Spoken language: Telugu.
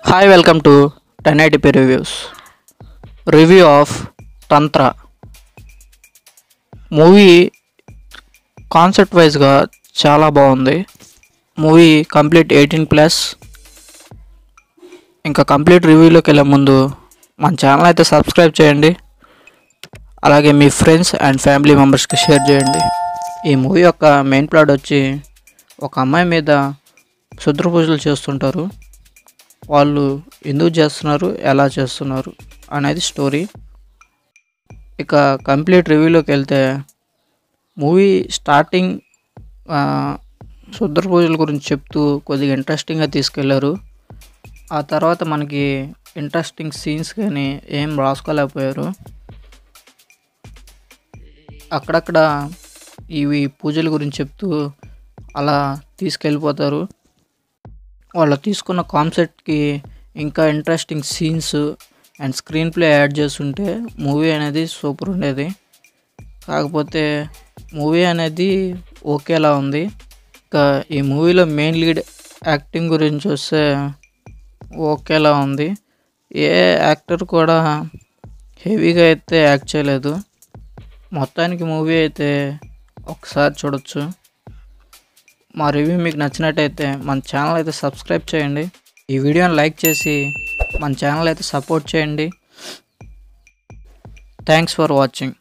Hi, welcome to 1080p Reviews. Review of Tantra. Movie concept వైజ్గా చాలా బాగుంది. Movie complete 18+. ఇంకా కంప్లీట్ రివ్యూలోకి వెళ్ళే ముందు మన ఛానల్ అయితే సబ్స్క్రైబ్ చేయండి. అలాగే మీ ఫ్రెండ్స్ అండ్ ఫ్యామిలీ మెంబర్స్కి షేర్ చేయండి. ఈ మూవీ యొక్క మెయిన్ ప్లాట్ వచ్చి ఒక అమ్మాయి మీద శుద్ర పూజలు చేస్తుంటారు. వాళ్ళు ఎందుకు చేస్తున్నారు, ఎలా చేస్తున్నారు అనేది స్టోరీ. ఇక కంప్లీట్ రివ్యూలోకి వెళ్తే మూవీ స్టార్టింగ్ శుద్ర పూజల గురించి చెప్తూ కొద్దిగా ఇంట్రెస్టింగ్గా తీసుకెళ్లారు. ఆ తర్వాత మనకి ఇంట్రెస్టింగ్ సీన్స్ కానీ ఏం రాసుకోలేకపోయారు. అక్కడక్కడ ఇవి పూజల గురించి చెప్తూ అలా తీసుకెళ్ళిపోతారు. వాళ్ళు తీసుకున్న కాన్సెప్ట్కి ఇంకా interesting scenes and screen play add చేస్తుంటే మూవీ అనేది సూపర్ ఉండేది. కాకపోతే మూవీ అనేది ఓకేలా ఉంది. ఇంకా ఈ మూవీలో మెయిన్ లీడ్ యాక్టింగ్ గురించి వస్తే ఓకేలా ఉంది. ఏ యాక్టర్ కూడా హెవీగా అయితే యాక్ట్ చేయలేదు. మొత్తానికి మూవీ అయితే ఒకసారి చూడొచ్చు. మా రివ్యూ మీకు నచ్చినట్టయితే మన ఛానల్ అయితే సబ్స్క్రైబ్ చేయండి. ఈ వీడియోని లైక్ చేసి మన ఛానల్ అయితే సపోర్ట్ చేయండి. Thanks for watching.